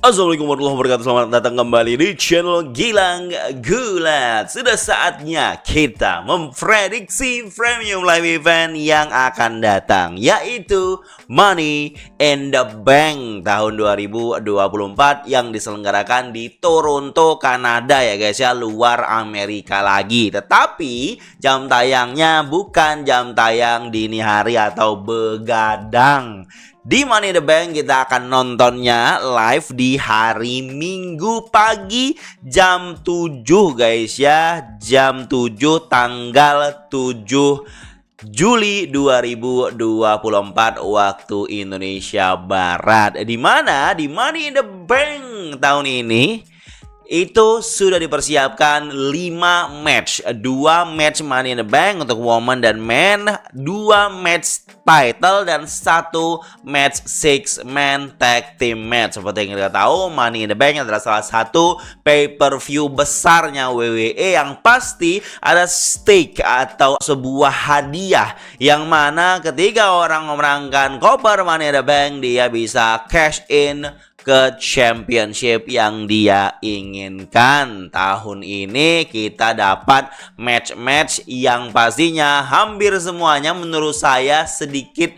Assalamualaikum warahmatullahi wabarakatuh. Selamat datang kembali di channel Gilang Gulat. Sudah saatnya kita memprediksi premium live event yang akan datang, yaitu Money in the Bank tahun 2024 yang diselenggarakan di Toronto, Kanada ya guys ya, luar Amerika lagi. Tetapi jam tayangnya bukan jam tayang dini hari atau begadang. Di Money in the Bank kita akan nontonnya live di hari Minggu pagi jam 7 guys ya. Jam 7 tanggal 7 Juli 2024 waktu Indonesia Barat. Di mana di Money in the Bank tahun ini itu sudah dipersiapkan 5 match, 2 match Money in the Bank untuk woman dan men, 2 match title dan 1 match 6-man tag team match. Seperti yang kita tahu, Money in the Bank adalah salah satu pay-per-view besarnya WWE yang pasti ada stake atau sebuah hadiah yang mana ketika orang memenangkan koper Money in the Bank, dia bisa cash in ke championship yang dia inginkan. Tahun ini kita dapat match-match yang pastinya hampir semuanya menurut saya sedikit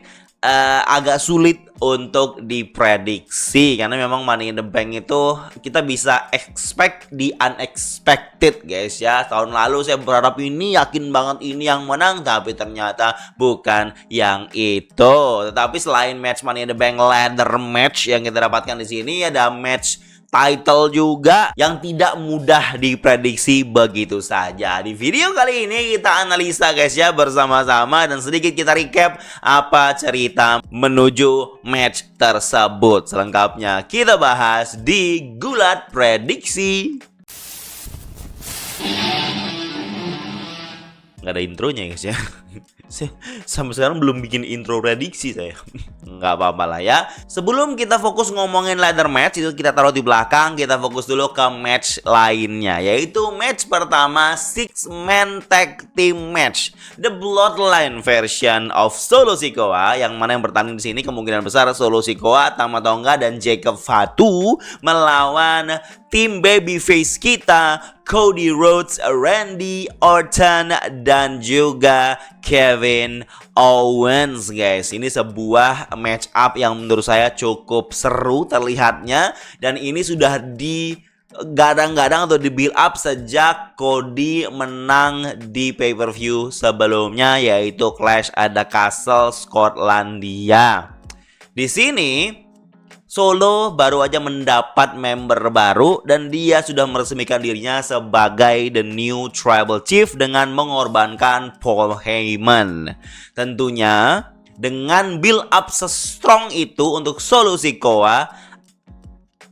agak sulit untuk diprediksi, karena memang Money in the Bank itu kita bisa expect di unexpected guys ya. Tahun lalu saya berharap ini, yakin banget ini yang menang, tapi ternyata bukan yang itu. Tetapi selain match Money in the Bank ladder match yang kita dapatkan di sini, ada match title juga yang tidak mudah diprediksi begitu saja. Di video kali ini kita analisa guys ya bersama-sama, dan sedikit kita recap apa cerita menuju match tersebut. Selengkapnya kita bahas di Gulat Prediksi. Nggak ada intronya guys ya. Sampai sekarang belum bikin intro prediksi saya. Nggak apa-apa lah ya. Sebelum kita fokus ngomongin ladder match, itu kita taruh di belakang. Kita fokus dulu ke match lainnya, yaitu match pertama 6-man tag team match, The Bloodline version of Solo Sikoa, yang mana yang bertanding di sini kemungkinan besar Solo Sikoa, Tama Tonga dan Jacob Fatu melawan tim babyface kita, Cody Rhodes, Randy Orton, dan juga Kevin Owens guys. Ini sebuah match up yang menurut saya cukup seru terlihatnya, dan ini sudah digadang-gadang atau di build up sejak Cody menang di pay-per-view sebelumnya, yaitu Clash at the Castle Skotlandia. Di sini Solo baru aja mendapat member baru, dan dia sudah meresmikan dirinya sebagai the new tribal chief dengan mengorbankan Paul Heyman. Tentunya dengan build up se-strong itu untuk Solo Sikoa,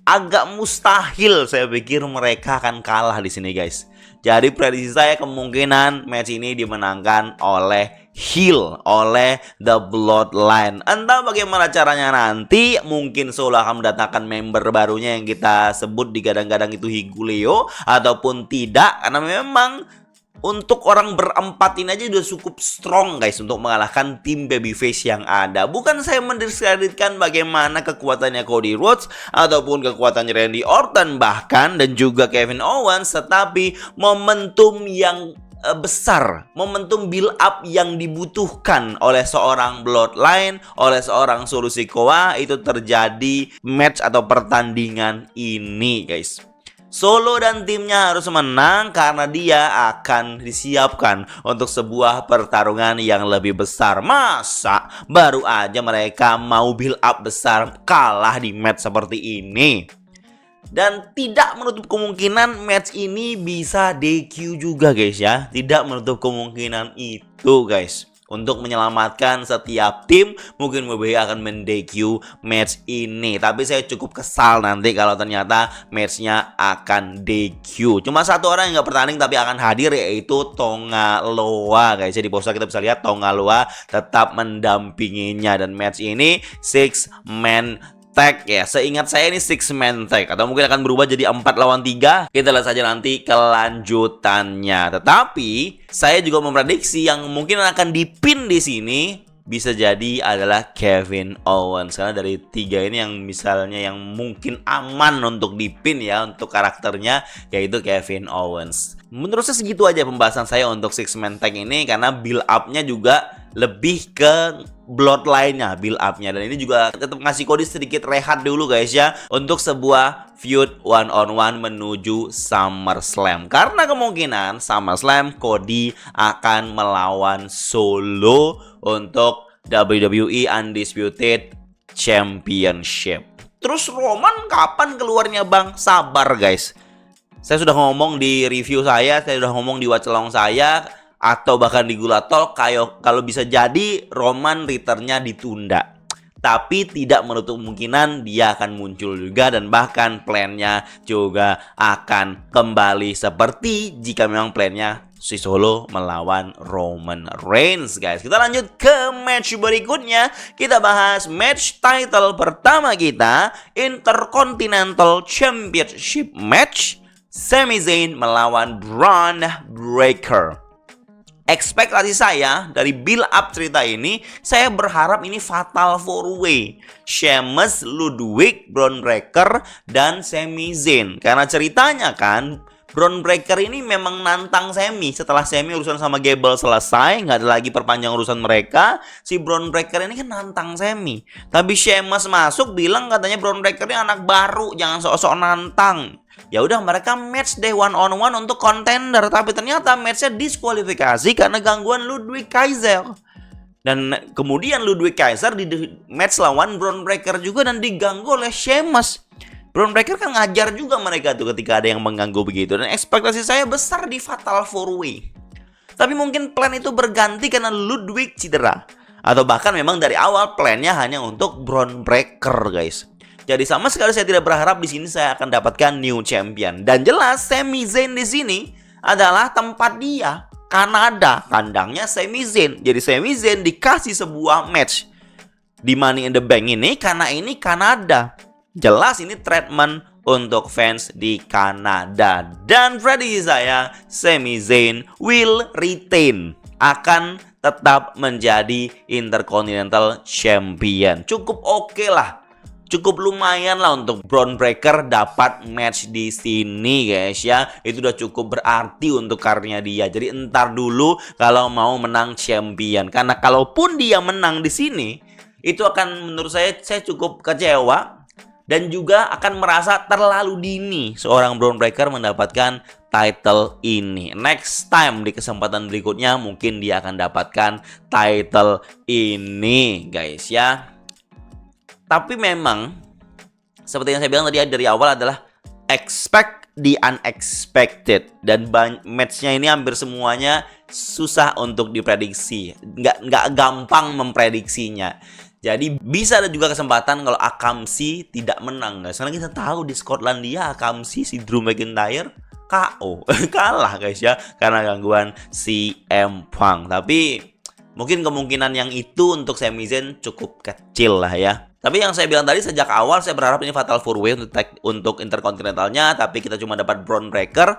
agak mustahil saya pikir mereka akan kalah di sini guys. Jadi prediksi saya kemungkinan match ini dimenangkan oleh heel, oleh The Bloodline. Entah bagaimana caranya nanti, mungkin Solo akan mendatangkan member barunya yang kita sebut digadang-gadang itu Higuleo, ataupun tidak, karena memang untuk orang berempat ini aja udah cukup strong guys untuk mengalahkan tim babyface yang ada. Bukan saya mendiskreditkan bagaimana kekuatannya Cody Rhodes ataupun kekuatannya Randy Orton bahkan dan juga Kevin Owens, tetapi momentum yang besar, momentum build up yang dibutuhkan oleh seorang Bloodline, oleh seorang Solo Sikoa itu terjadi match atau pertandingan ini guys. Solo dan timnya harus menang karena dia akan disiapkan untuk sebuah pertarungan yang lebih besar. Masa baru aja mereka mau build up besar kalah di match seperti ini? Dan tidak menutup kemungkinan match ini bisa DQ juga guys ya. Tidak menutup kemungkinan itu guys. Untuk menyelamatkan setiap tim, mungkin WWE akan men-DQ match ini. Tapi saya cukup kesal nanti kalau ternyata matchnya akan DQ. Cuma satu orang yang nggak bertanding tapi akan hadir, yaitu Tonga Loa guys. Jadi di poster kita bisa lihat Tonga Loa tetap mendampinginya. Dan match ini 6-man tag ya. Seingat saya ini 6-man tag, atau mungkin akan berubah jadi 4 lawan 3. Kita lihat saja nanti kelanjutannya. Tetapi saya juga memprediksi yang mungkin akan dipin di sini bisa jadi adalah Kevin Owens. Karena dari 3 ini yang misalnya yang mungkin aman untuk dipin ya untuk karakternya, yaitu Kevin Owens. Menurut saya segitu aja pembahasan saya untuk Six Man Tag ini, karena build up-nya juga lebih ke bloodline-nya, build up-nya. Dan ini juga tetap ngasih Cody sedikit rehat dulu guys ya, untuk sebuah feud one on one menuju SummerSlam. Karena kemungkinan SummerSlam Cody akan melawan Solo untuk WWE Undisputed Championship. Terus Roman kapan keluarnya bang? Sabar guys. Saya sudah ngomong di review saya sudah ngomong di watchalong saya, atau bahkan di Gula Talk, kalau bisa jadi Roman returnnya ditunda. Tapi tidak menutup kemungkinan dia akan muncul juga, dan bahkan plannya juga akan kembali seperti jika memang plannya si Solo melawan Roman Reigns guys. Kita lanjut ke match berikutnya. Kita bahas match title pertama kita, Intercontinental Championship match, Sami Zayn melawan Bron Breakker. Ekspektasi saya dari build up cerita ini, saya berharap ini fatal 4-way. Sheamus, Ludwig, Bron Breakker, dan Sami Zayn. Karena ceritanya kan, Bron Breakker ini memang nantang Sami. Setelah Sami urusan sama Gable selesai, nggak ada lagi perpanjang urusan mereka, si Bron Breakker ini kan nantang Sami. Tapi Sheamus masuk bilang katanya Bron Breakker ini anak baru, jangan sok-sok nantang. Ya udah, mereka match day one on one untuk contender, tapi ternyata matchnya diskualifikasi karena gangguan Ludwig Kaiser. Dan kemudian Ludwig Kaiser di match lawan Bron Breakker juga dan diganggu oleh Sheamus. Bron Breakker kan ngajar juga mereka tuh ketika ada yang mengganggu begitu. Dan ekspektasi saya besar di fatal 4-way. Tapi mungkin plan itu berganti karena Ludwig cedera. Atau bahkan memang dari awal plannya hanya untuk Bron Breakker guys. Jadi sama sekali saya tidak berharap di sini saya akan dapatkan new champion. Dan jelas Sami Zayn di sini adalah tempat dia, Kanada, kandangnya Sami Zayn. Jadi Sami Zayn dikasih sebuah match di Money in the Bank ini karena ini Kanada. Jelas ini treatment untuk fans di Kanada. Dan prediksi saya, Sami Zayn will retain, akan tetap menjadi Intercontinental Champion. Cukup oke lah. Cukup lumayan lah untuk Bron Breakker dapat match di sini guys ya. Itu udah cukup berarti untuk karirnya dia. Jadi entar dulu kalau mau menang champion. Karena kalaupun dia menang di sini, itu akan menurut saya cukup kecewa. Dan juga akan merasa terlalu dini seorang Bron Breakker mendapatkan title ini. Next time di kesempatan berikutnya mungkin dia akan dapatkan title ini guys ya. Tapi memang seperti yang saya bilang tadi dari awal adalah expect the unexpected. Dan matchnya ini hampir semuanya susah untuk diprediksi. Nggak gampang memprediksinya. Jadi bisa ada juga kesempatan kalau Akamsi tidak menang guys. Karena kita tahu di Skotlandia Akamsi si Drew McIntyre KO. Kalah guys ya. Karena gangguan CM Punk. Tapi mungkin kemungkinan yang itu untuk Sami Zayn cukup kecil lah ya. Tapi yang saya bilang tadi sejak awal saya berharap ini fatal 4-way untuk Intercontinentalnya. Tapi kita cuma dapat Bron Breakker.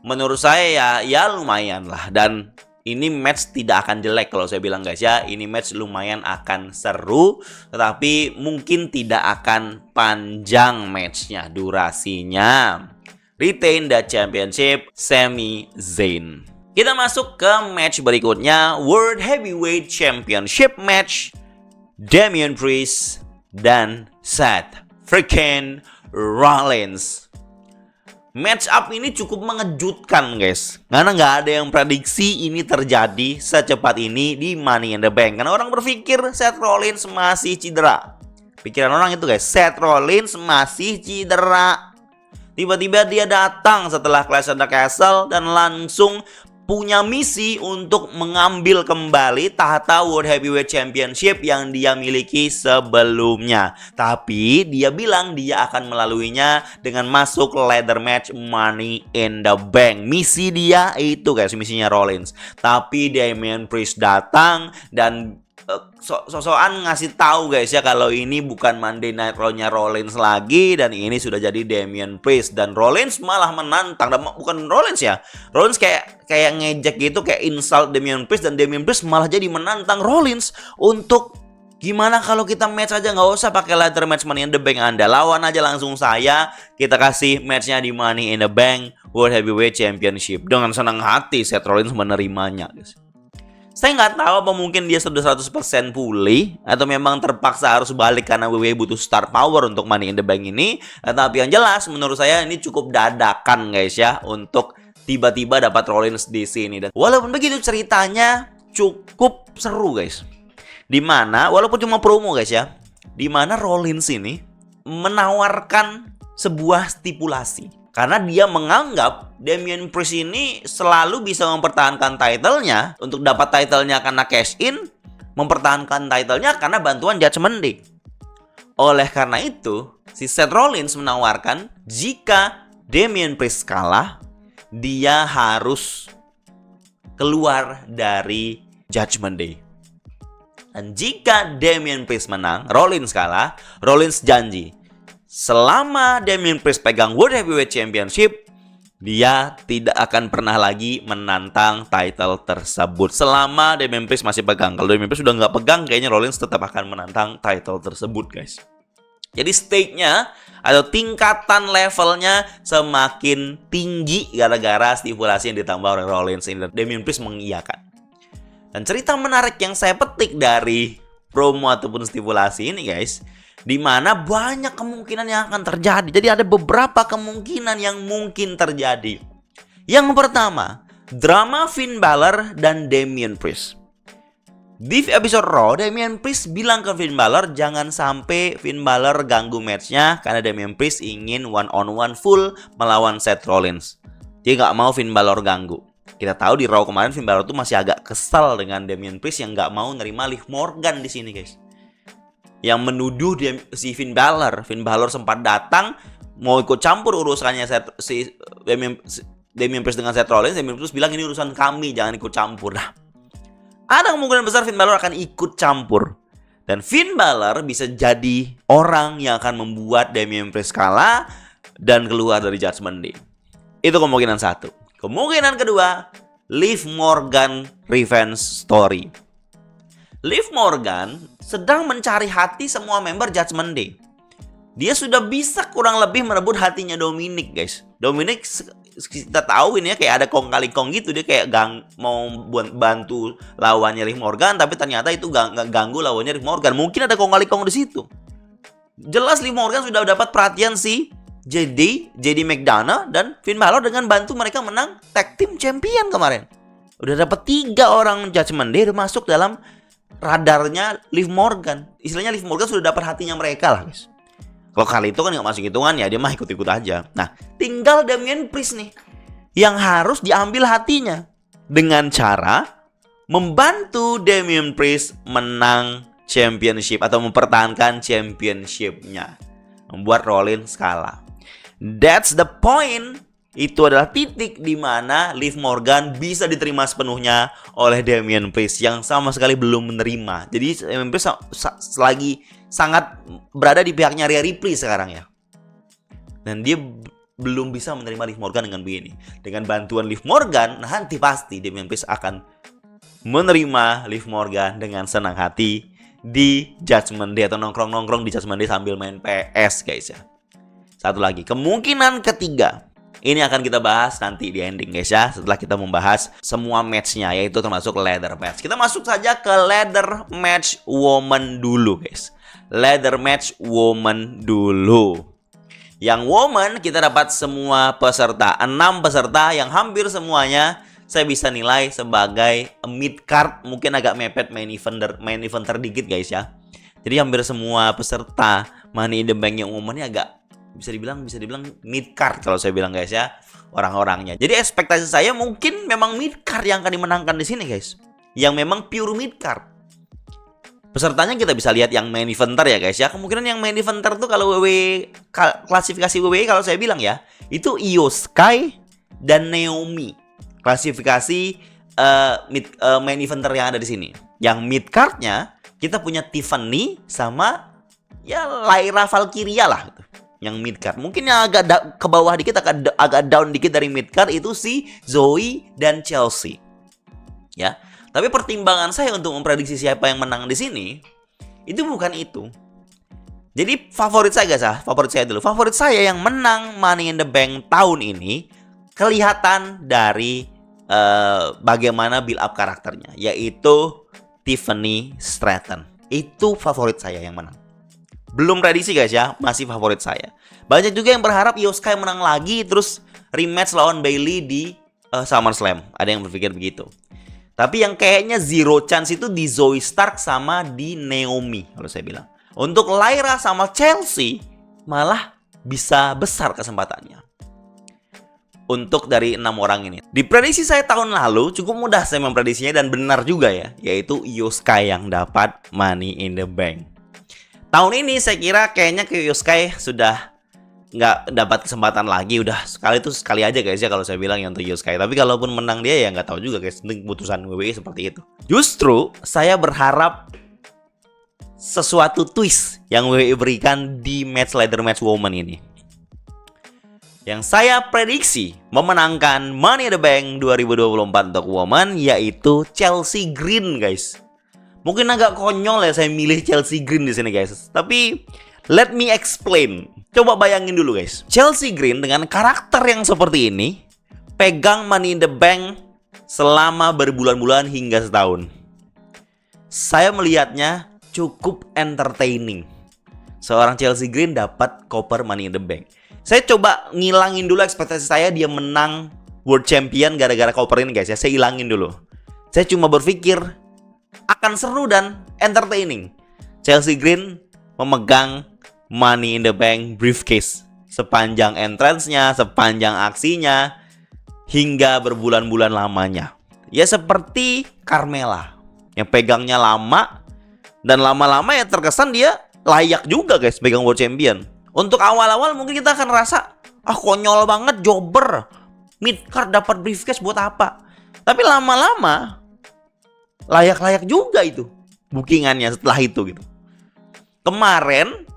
Menurut saya ya lumayan lah. Dan ini match tidak akan jelek kalau saya bilang guys ya. Ini match lumayan akan seru. Tetapi mungkin tidak akan panjang matchnya, durasinya. Retain the championship Sami Zayn. Kita masuk ke match berikutnya, World Heavyweight Championship match, Damian Priest dan Seth freaking Rollins. Match up ini cukup mengejutkan guys, karena nggak ada yang prediksi ini terjadi secepat ini di Money in the Bank. Karena orang berpikir Seth Rollins masih cedera. Pikiran orang itu guys, Seth Rollins masih cedera. Tiba-tiba dia datang setelah Clash of the Castle dan langsung punya misi untuk mengambil kembali tahta World Heavyweight Championship yang dia miliki sebelumnya. Tapi dia bilang dia akan melaluinya dengan masuk ladder match Money in the Bank. Misi dia itu guys, misinya Rollins. Tapi Damian Priest datang dan sok-sokan ngasih tahu guys ya kalau ini bukan Monday Night Raw-nya Rollins lagi dan ini sudah jadi Damian Priest, dan Rollins malah menantang, dan bukan Rollins ya, Rollins kayak ngejek gitu, kayak insult Damian Priest, dan Damian Priest malah jadi menantang Rollins untuk gimana kalau kita match aja, nggak usah pakai ladder match Money in the Bank, Anda lawan aja langsung saya, kita kasih matchnya di Money in the Bank World Heavyweight Championship. Dengan senang hati Seth Rollins menerimanya guys. Saya nggak tahu apa mungkin dia sudah 100% pulih atau memang terpaksa harus balik karena WWE butuh star power untuk Money in the Bank ini. Tapi yang jelas menurut saya ini cukup dadakan guys ya untuk tiba-tiba dapat Rollins di sini. Dan walaupun begitu ceritanya cukup seru guys. Dimana walaupun cuma promo guys ya, dimana Rollins ini menawarkan sebuah stipulasi. Karena dia menganggap Damian Priest ini selalu bisa mempertahankan title-nya untuk dapat title-nya karena cash in, mempertahankan title-nya karena bantuan Judgment Day. Oleh karena itu, si Seth Rollins menawarkan jika Damian Priest kalah, dia harus keluar dari Judgment Day. Dan jika Damian Priest menang, Rollins kalah, Rollins janji selama Damian Priest pegang World Heavyweight Championship, dia tidak akan pernah lagi menantang title tersebut. Selama Damian Priest masih pegang. Kalau Damian Priest sudah nggak pegang, kayaknya Rollins tetap akan menantang title tersebut, guys. Jadi stake-nya atau tingkatan levelnya semakin tinggi gara-gara stipulasi yang ditambah oleh Rollins ini. Damian Priest mengiyakan. Dan cerita menarik yang saya petik dari promo ataupun stipulasi ini, guys, di mana banyak kemungkinan yang akan terjadi. Jadi ada beberapa kemungkinan yang mungkin terjadi. Yang pertama, drama Finn Balor dan Damian Priest. Di episode Raw, Damian Priest bilang ke Finn Balor jangan sampai Finn Balor ganggu matchnya karena Damian Priest ingin one-on-one full melawan Seth Rollins. Dia nggak mau Finn Balor ganggu. Kita tahu di Raw kemarin Finn Balor tuh masih agak kesal dengan Damian Priest yang nggak mau nerima Liv Morgan di sini, guys. Yang menuduh si Finn Balor. Finn Balor sempat datang mau ikut campur urusannya Damian Priest dengan Seth Rollins. Damian Priest bilang ini urusan kami, jangan ikut campur. Nah, ada kemungkinan besar Finn Balor akan ikut campur. Dan Finn Balor bisa jadi orang yang akan membuat Damian Priest kalah dan keluar dari Judgment Day. Itu kemungkinan satu. Kemungkinan kedua, Liv Morgan revenge story. Liv Morgan sedang mencari hati semua member Judgment Day. Dia sudah bisa kurang lebih merebut hatinya Dominic, guys. Dominic kita tahu ini ya kayak ada kong kali kong gitu. Dia kayak mau bantu lawannya Liv Morgan, tapi ternyata itu ganggu lawannya Liv Morgan. Mungkin ada kong kali kong di situ. Jelas Liv Morgan sudah dapat perhatian si JD McDonough dan Finn Balor dengan bantu mereka menang tag team champion kemarin. Udah dapat 3 orang Judgment Day udah masuk dalam radarnya Liv Morgan. Istilahnya Liv Morgan sudah dapat hatinya mereka lah, guys. Kalau kali itu kan nggak masuk hitungan ya, dia mah ikut-ikut aja. Nah, tinggal Damian Priest nih yang harus diambil hatinya dengan cara membantu Damian Priest menang championship atau mempertahankan championship-nya, membuat Rollins kalah. That's the point. Itu adalah titik di mana Liv Morgan bisa diterima sepenuhnya oleh Damian Priest yang sama sekali belum menerima. Jadi Damian Priest lagi sangat berada di pihaknya Rhea Ripley sekarang ya. Dan dia belum bisa menerima Liv Morgan dengan begini. Dengan bantuan Liv Morgan, nanti pasti Damian Priest akan menerima Liv Morgan dengan senang hati di Judgment Day atau nongkrong-nongkrong di Judgment Day sambil main PS, guys ya. Satu lagi, kemungkinan ketiga. Ini akan kita bahas nanti di ending, guys ya. Setelah kita membahas semua matchnya, yaitu termasuk ladder match. Kita masuk saja ke ladder match woman dulu, guys. Ladder match woman dulu. Yang woman kita dapat semua peserta, 6 peserta yang hampir semuanya saya bisa nilai sebagai mid card, mungkin agak mepet main eventer dikit, guys ya. Jadi hampir semua peserta Money in the Bank yang woman ini agak bisa dibilang mid card kalau saya bilang, guys ya, orang-orangnya. Jadi ekspektasi saya mungkin memang mid card yang akan dimenangkan di sini, guys. Yang memang pure mid card. Pesertanya kita bisa lihat yang main eventer ya, guys ya. Kemungkinan yang main eventer tuh kalau klasifikasi WWE kalau saya bilang ya, itu Io Sky dan Naomi. Klasifikasi main eventer yang ada di sini. Yang mid cardnya kita punya Tiffany sama ya Lyra Valkyria lah gitu, yang mid card. Mungkin yang agak ke bawah dikit, agak down dikit dari mid card itu si Zoe dan Chelsea. Ya. Tapi pertimbangan saya untuk memprediksi siapa yang menang di sini itu bukan itu. Jadi favorit saya guys, favorit saya dulu. Favorit saya yang menang Money in the Bank tahun ini kelihatan dari bagaimana build up karakternya, yaitu Tiffany Stratton. Itu favorit saya yang menang. Belum prediksi guys ya, masih favorit saya. Banyak juga yang berharap Io Sky menang lagi terus rematch lawan Bayley di SummerSlam. Ada yang berpikir begitu. Tapi yang kayaknya zero chance itu di Zoey Stark sama di Naomi kalau saya bilang. Untuk Lyra sama Chelsea malah bisa besar kesempatannya. Untuk dari 6 orang ini. Di prediksi saya tahun lalu cukup mudah saya memprediksinya dan benar juga ya. Yaitu Io Sky yang dapat Money in the Bank. Tahun ini saya kira kayaknya Io Sky sudah nggak dapat kesempatan lagi. Udah sekali aja guys ya kalau saya bilang yang untuk Io Sky. Tapi kalaupun menang dia ya nggak tahu juga guys. Keputusan WWE seperti itu. Justru saya berharap sesuatu twist yang WWE berikan di ladder match woman ini. Yang saya prediksi memenangkan Money in the Bank 2024 untuk woman yaitu Chelsea Green guys. Mungkin agak konyol ya saya milih Chelsea Green di sini guys. Tapi let me explain. Coba bayangin dulu guys. Chelsea Green dengan karakter yang seperti ini pegang Money in the Bank selama berbulan-bulan hingga setahun. Saya melihatnya cukup entertaining. Seorang Chelsea Green dapat koper Money in the Bank. Saya coba ngilangin dulu ekspektasi saya dia menang World Champion gara-gara koper ini guys ya. Saya hilangin dulu. Saya cuma berpikir akan seru dan entertaining. Chelsea Green memegang Money in the Bank briefcase sepanjang entrance-nya, sepanjang aksinya, hingga berbulan-bulan lamanya. Ya seperti Carmella yang pegangnya lama. Dan lama-lama ya terkesan dia layak juga guys pegang World Champion. Untuk awal-awal mungkin kita akan rasa konyol banget, jobber, mid-card dapat briefcase buat apa. Tapi lama-lama layak-layak juga itu bookingannya setelah itu gitu. Kemarin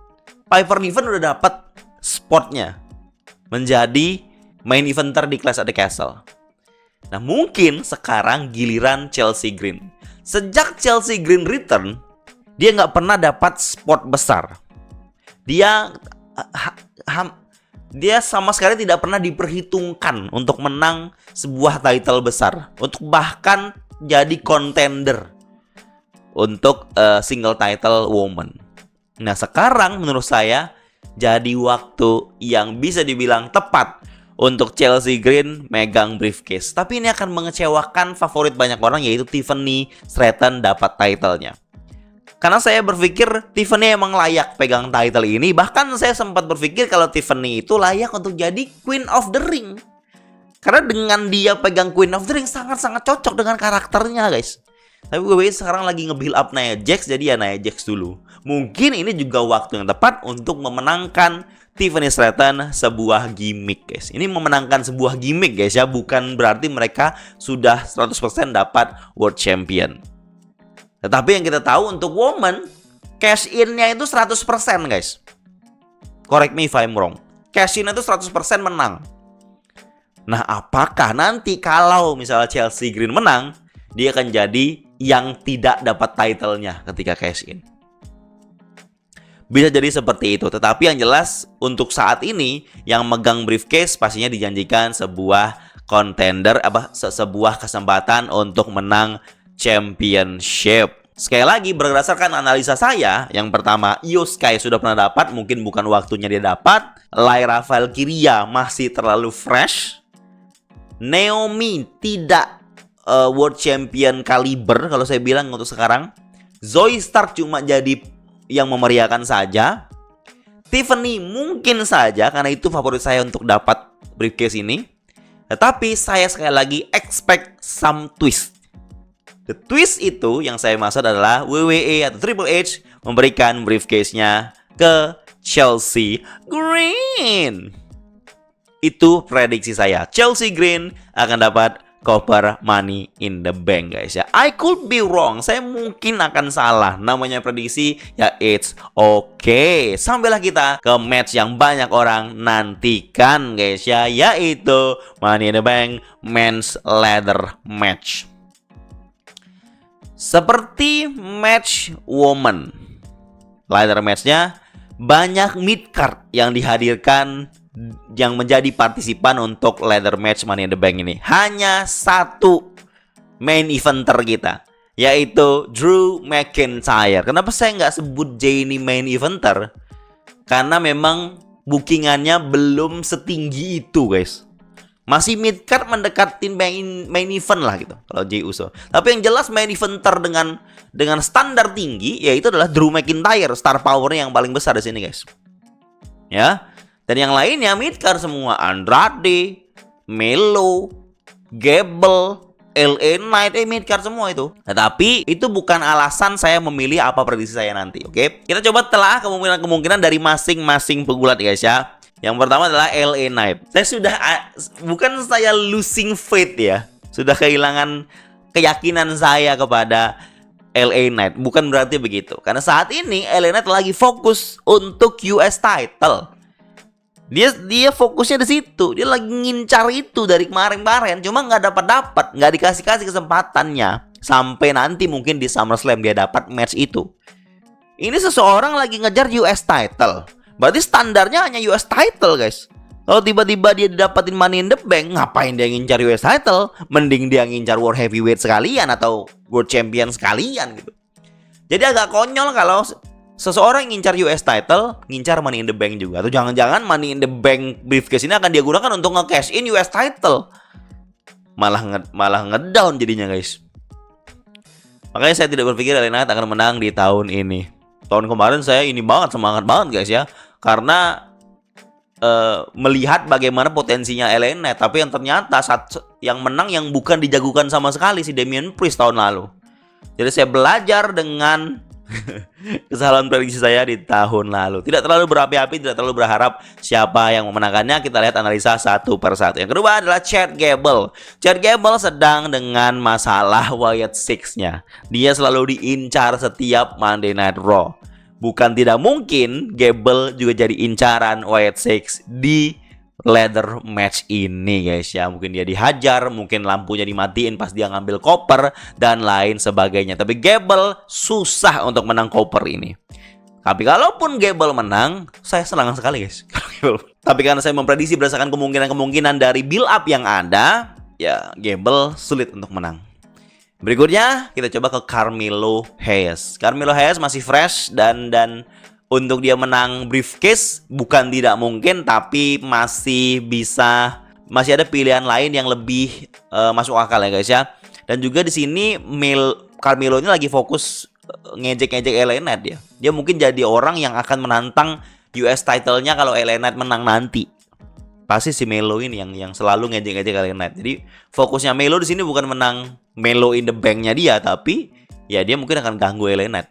Piper Niven udah dapat spotnya menjadi main eventer di Clash at the Castle. Nah mungkin sekarang giliran Chelsea Green. Sejak Chelsea Green return, dia nggak pernah dapat spot besar. Dia sama sekali tidak pernah diperhitungkan untuk menang sebuah title besar, untuk bahkan jadi contender untuk single title woman. Nah sekarang menurut saya jadi waktu yang bisa dibilang tepat untuk Chelsea Green megang briefcase. Tapi ini akan mengecewakan favorit banyak orang yaitu Tiffany Stratton dapat titlenya. Karena saya berpikir Tiffany emang layak pegang title ini. Bahkan saya sempat berpikir kalau Tiffany itu layak untuk jadi Queen of the Ring. Karena dengan dia pegang Queen of the Ring sangat-sangat cocok dengan karakternya guys. Tapi WWE sekarang lagi nge-build up Nia Jax, jadi ya Nia Jax dulu. Mungkin ini juga waktu yang tepat untuk memenangkan Tiffany Stratton sebuah gimmick guys. Ini memenangkan sebuah gimmick guys ya. Bukan berarti mereka sudah 100% dapat World Champion. Tetapi yang kita tahu untuk woman, cash in-nya itu 100% guys. Correct me if I'm wrong. Cash in itu 100% menang. Nah apakah nanti kalau misalnya Chelsea Green menang, dia akan jadi yang tidak dapat title-nya ketika cash in? Bisa jadi seperti itu. Tetapi yang jelas untuk saat ini yang megang briefcase pastinya dijanjikan sebuah contender, sebuah kesempatan untuk menang championship. Sekali lagi berdasarkan analisa saya, yang pertama Io Sky sudah pernah dapat, mungkin bukan waktunya dia dapat. Lyra Valkyria masih terlalu fresh. Naomi tidak World Champion kaliber kalau saya bilang untuk sekarang. Zoey Stark cuma jadi yang memeriahkan saja. Tiffany mungkin saja karena itu favorit saya untuk dapat briefcase ini. Tetapi saya sekali lagi expect some twist. The twist itu yang saya maksud adalah WWE atau Triple H memberikan briefcase-nya ke Chelsea Green. Itu prediksi saya. Chelsea Green akan dapat koper Money in the Bank guys ya. I could be wrong, saya mungkin akan salah. Namanya prediksi ya, it's okay. Sampailah kita ke match yang banyak orang nantikan guys ya, yaitu Money in the Bank Men's Ladder Match. Seperti match woman ladder match-nya, banyak mid card yang dihadirkan yang menjadi partisipan untuk ladder match Money in the Bank ini. Hanya satu main eventer kita, yaitu Drew McIntyre. Kenapa saya nggak sebut Jay ini main eventer? Karena memang bookingannya belum setinggi itu guys. Masih mid card mendekatin main event lah gitu kalau Jey Uso. Tapi yang jelas main eventer dengan standar tinggi yaitu adalah Drew McIntyre, star powernya yang paling besar di sini guys. Ya. Dan yang lainnya mid card semua, Andrade, Melo, Gable, LA Knight, mid card semua itu. Tetapi itu bukan alasan saya memilih apa prediksi saya nanti, oke? Kita coba telah kemungkinan dari masing-masing pegulat guys ya. Yang pertama adalah LA Knight. Bukan saya losing faith ya. Sudah kehilangan keyakinan saya kepada LA Knight. Bukan berarti begitu. Karena saat ini LA Knight lagi fokus untuk US title. Dia fokusnya di situ. Dia lagi ngincar itu dari kemarin-kemarin. Cuma nggak dapat, nggak dikasih kesempatannya. Sampai nanti mungkin di SummerSlam dia dapat match itu. Ini seseorang lagi ngejar US title. Berarti standarnya hanya US title guys. Kalau tiba-tiba dia dapetin Money in the Bank, ngapain dia ngincar US title? Mending dia ngincar World Heavyweight sekalian atau World Champion sekalian gitu. Jadi agak konyol kalau seseorang ngincar US title, ngincar Money in the Bank juga. Atau jangan-jangan Money in the Bank briefcase ini akan dia gunakan untuk nge-cash in US title. Malah ngedown jadinya guys. Makanya saya tidak berpikir LA Knight akan menang di tahun ini. Tahun kemarin saya semangat banget guys ya. Karena melihat bagaimana potensinya LA Knight. Tapi yang ternyata yang menang yang bukan dijagokan sama sekali, si Damian Priest tahun lalu. Jadi saya belajar dengan kesalahan prediksi saya di tahun lalu. Tidak terlalu berapi-api, tidak terlalu berharap siapa yang memenangkannya. Kita lihat analisa satu per satu. Yang kedua adalah Chad Gable. Chad Gable sedang dengan masalah Wyatt Six-nya. Dia selalu diincar setiap Monday Night Raw. Bukan tidak mungkin Gable juga jadi incaran Wyatt Six di ladder match ini guys ya. Mungkin dia dihajar, mungkin lampunya dimatiin pas dia ngambil koper dan lain sebagainya. Tapi Gable susah untuk menang koper ini. Tapi kalaupun Gable menang, saya senang sekali guys. Tapi karena saya memprediksi berdasarkan kemungkinan dari build up yang ada, ya Gable sulit untuk menang. Berikutnya kita coba ke Carmelo Hayes. Carmelo Hayes masih fresh dan untuk dia menang briefcase bukan tidak mungkin, tapi masih ada pilihan lain yang lebih masuk akal ya guys ya. Dan juga di sini Carmelo ini lagi fokus ngejek-ngejek LA Knight ya. Dia mungkin jadi orang yang akan menantang US title-nya kalau LA Knight menang nanti. Pasti si Melo ini yang selalu ngejek-ngejek LA Knight. Jadi fokusnya Melo di sini bukan menang Melo in the Bank-nya dia, tapi ya dia mungkin akan ganggu LA Knight.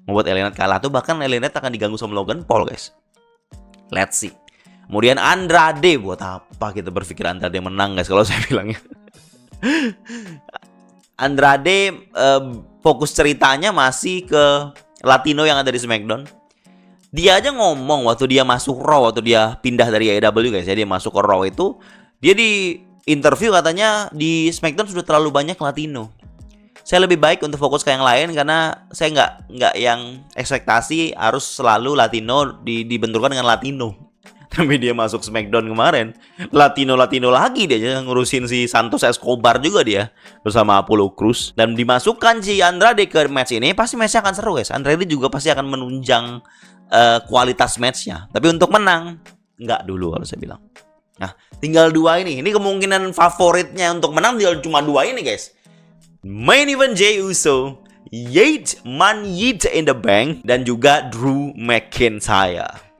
Membuat LA Knight kalah tuh, bahkan LA Knight akan diganggu sama Logan Paul guys. Let's see. Kemudian Andrade, buat apa kita berpikir Andrade menang guys kalau saya bilangnya. Andrade fokus ceritanya masih ke Latino yang ada di SmackDown. Dia aja ngomong waktu dia masuk Raw, waktu dia pindah dari AEW guys ya, dia masuk ke Raw itu, dia di interview katanya di SmackDown sudah terlalu banyak Latino. Saya lebih baik untuk fokus ke yang lain karena saya nggak yang ekspektasi harus selalu Latino dibenturkan dengan Latino. Tapi dia masuk SmackDown kemarin, Latino lagi dia ngurusin si Santos Escobar juga dia bersama Apollo Crews. Dan dimasukkan si Andrade ke match ini, pasti matchnya akan seru guys. Andrade juga pasti akan menunjang kualitas matchnya. Tapi untuk menang, nggak dulu kalau saya bilang. Nah, tinggal dua ini. Ini kemungkinan favoritnya untuk menang tinggal cuma dua ini guys. Main event Jey Uso, Money in the Bank, dan juga Drew McIntyre.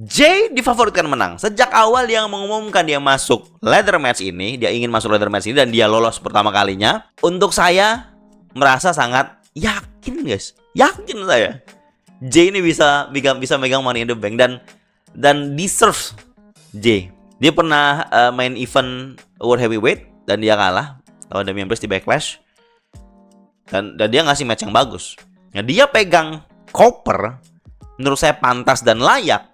Jey difavoritkan menang. Sejak awal dia mengumumkan dia masuk ladder match ini, dia ingin masuk ladder match ini dan dia lolos pertama kalinya. Untuk saya merasa sangat yakin guys. Yakin saya. Jey ini bisa megang Money in the Bank dan deserve Jey Dia pernah main event World Heavyweight dan dia kalah lawan Damian Priest di Backlash. Dan dia ngasih match yang bagus. Nah, dia pegang Copper menurut saya pantas dan layak.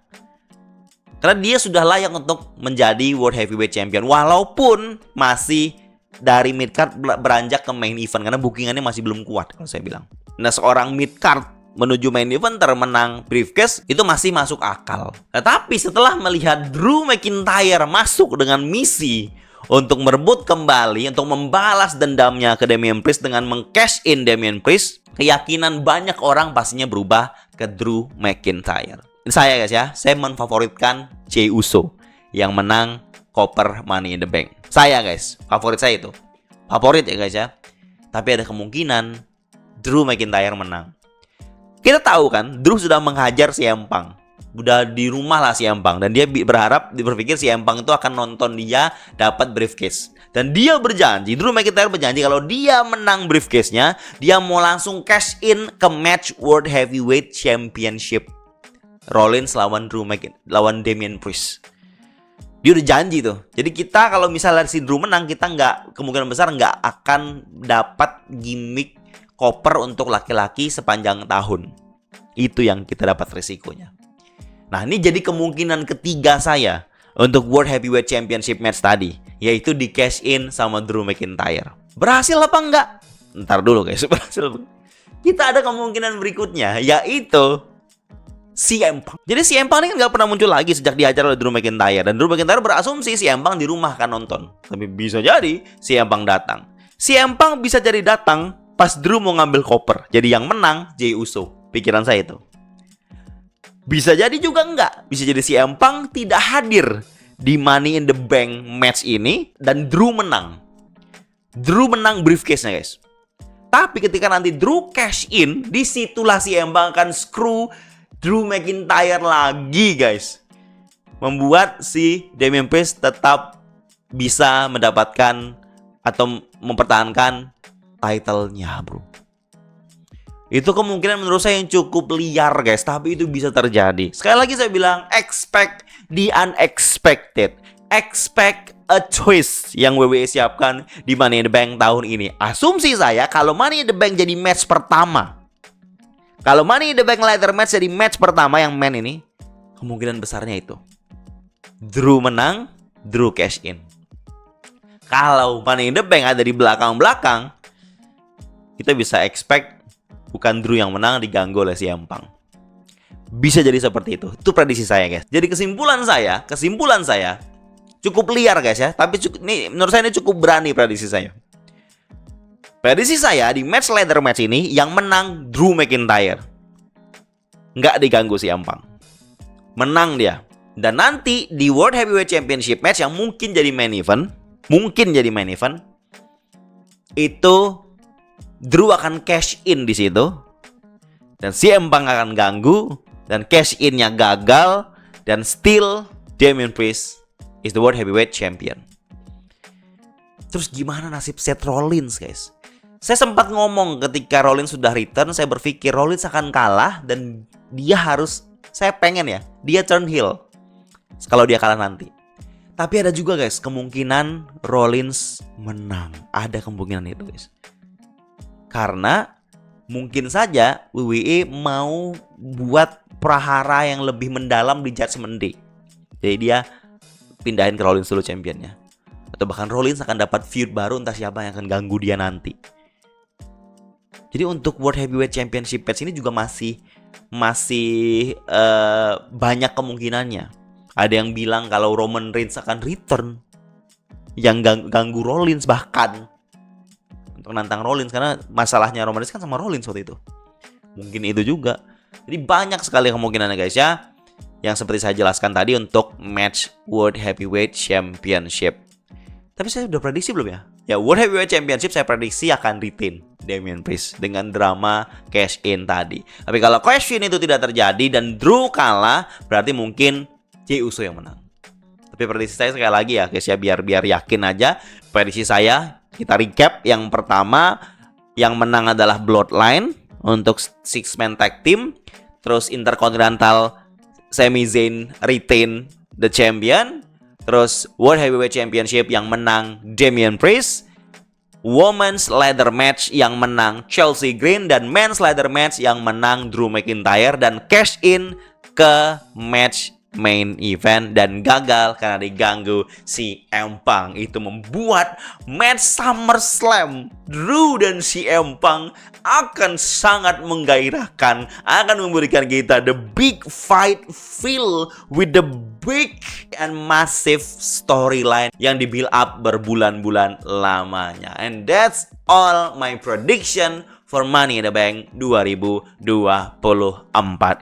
Karena dia sudah layak untuk menjadi World Heavyweight Champion walaupun masih dari mid card beranjak ke main event karena bookingannya masih belum kuat kalau saya bilang. Nah, seorang mid card menuju main event termenang briefcase itu masih masuk akal. Tetapi setelah melihat Drew McIntyre masuk dengan misi untuk merebut kembali, untuk membalas dendamnya ke Damian Priest dengan meng-cash in Damian Priest, keyakinan banyak orang pastinya berubah ke Drew McIntyre. Ini saya guys ya, saya memfavoritkan Jey Uso yang menang Copper Money in the Bank. Saya guys, favorit saya itu. Favorit ya guys ya. Tapi ada kemungkinan Drew McIntyre menang. Kita tahu kan, Drew sudah menghajar CM Punk. Udah di rumah lah CM Punk. Dan dia berpikir CM Punk itu akan nonton dia dapat briefcase. Dan dia berjanji, Drew McIntyre berjanji kalau dia menang briefcase-nya, dia mau langsung cash in ke match World Heavyweight Championship. Rollins lawan Damian Priest. Dia udah janji tuh. Jadi kita kalau misalnya si Drew menang, kita kemungkinan besar nggak akan dapat gimmick Copper untuk laki-laki sepanjang tahun. Itu yang kita dapat resikonya. Nah, ini jadi kemungkinan ketiga saya untuk World Heavyweight Championship match tadi, yaitu di cash in sama Drew McIntyre. Berhasil apa enggak? Ntar dulu guys, berhasil. Kita ada kemungkinan berikutnya, yaitu CM Punk. Jadi CM Punk ini kan gak pernah muncul lagi sejak dihajar oleh Drew McIntyre. Dan Drew McIntyre berasumsi CM Punk di rumah kan nonton. Tapi bisa jadi CM Punk datang. CM Punk bisa jadi datang pas Drew mau ngambil Copper. Jadi yang menang Jey Uso. Pikiran saya itu. Bisa jadi juga enggak. Bisa jadi CM Punk tidak hadir di Money in the Bank match ini dan Drew menang. Drew menang briefcase-nya guys. Tapi ketika nanti Drew cash in, disitulah CM Punk akan screw Drew McIntyre lagi guys. Membuat si Damian Priest tetap bisa mendapatkan atau mempertahankan title-nya bro. Itu kemungkinan menurut saya yang cukup liar guys. Tapi itu bisa terjadi. Sekali lagi saya bilang, expect the unexpected. Expect a twist yang WWE siapkan di Money in the Bank tahun ini. Asumsi saya kalau Money in the Bank jadi match pertama, kalau Money in the Bank ladder match jadi match pertama yang main ini, kemungkinan besarnya itu Drew menang, Drew cash in. Kalau Money in the Bank ada di belakang-belakang, kita bisa expect bukan Drew yang menang, diganggu oleh CM Punk. Bisa jadi seperti itu. Itu prediksi saya guys. Jadi kesimpulan saya cukup liar guys ya. Tapi menurut saya ini cukup berani prediksi saya. Prediksi saya di match ladder match ini yang menang Drew McIntyre. Nggak diganggu CM Punk. Menang dia. Dan nanti di World Heavyweight Championship match yang mungkin jadi main event, itu Drew akan cash in di situ. Dan CM Punk akan ganggu dan cash in-nya gagal dan still Damian Priest is the World Heavyweight Champion. Terus gimana nasib Seth Rollins guys? Saya sempat ngomong ketika Rollins sudah return, saya berpikir Rollins akan kalah dan saya pengen ya, dia turn heel kalau dia kalah nanti. Tapi ada juga guys, kemungkinan Rollins menang. Ada kemungkinan itu guys. Karena mungkin saja WWE mau buat prahara yang lebih mendalam di Judgment Day. Jadi dia pindahin ke Rollins dulu championnya. Atau bahkan Rollins akan dapat feud baru, entah siapa yang akan ganggu dia nanti. Jadi untuk World Heavyweight Championship match ini juga masih banyak kemungkinannya. Ada yang bilang kalau Roman Reigns akan return, yang ganggu Rollins bahkan untuk nantang Rollins, karena masalahnya Roman Reigns kan sama Rollins waktu itu. Mungkin itu juga. Jadi banyak sekali kemungkinannya guys ya. Yang seperti saya jelaskan tadi untuk match World Heavyweight Championship. Tapi saya udah prediksi belum ya? Ya, World Heavyweight Championship saya prediksi akan retain Damian Priest dengan drama cash in tadi. Tapi kalau cash in itu tidak terjadi dan Drew kalah, berarti mungkin Jey Uso yang menang. Tapi prediksi saya sekali lagi ya guys ya, biar yakin aja. Prediksi saya, kita recap. Yang pertama, yang menang adalah Bloodline untuk 6-man tag team. Terus Intercontinental Sami Zayn retain the champion. Terus World Heavyweight Championship yang menang Damian Priest, Women's Ladder Match yang menang Chelsea Green, dan Men's Ladder Match yang menang Drew McIntyre, dan cash in ke match main event dan gagal karena diganggu CM Punk. Itu membuat match SummerSlam Drew dan CM Punk akan sangat menggairahkan, akan memberikan kita the big fight feel with the big and massive storyline yang di-build up berbulan-bulan lamanya. And that's all my prediction for Money in the Bank 2024.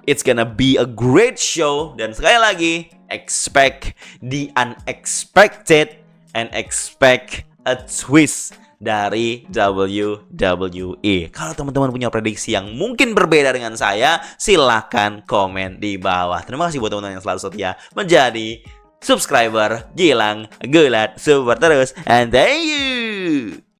It's gonna be a great show, dan sekali lagi expect the unexpected and expect a twist dari WWE. Kalau teman-teman punya prediksi yang mungkin berbeda dengan saya, silahkan komen di bawah. Terima kasih buat teman-teman yang selalu setia menjadi subscriber Gilang Gulat Super terus, and thank you.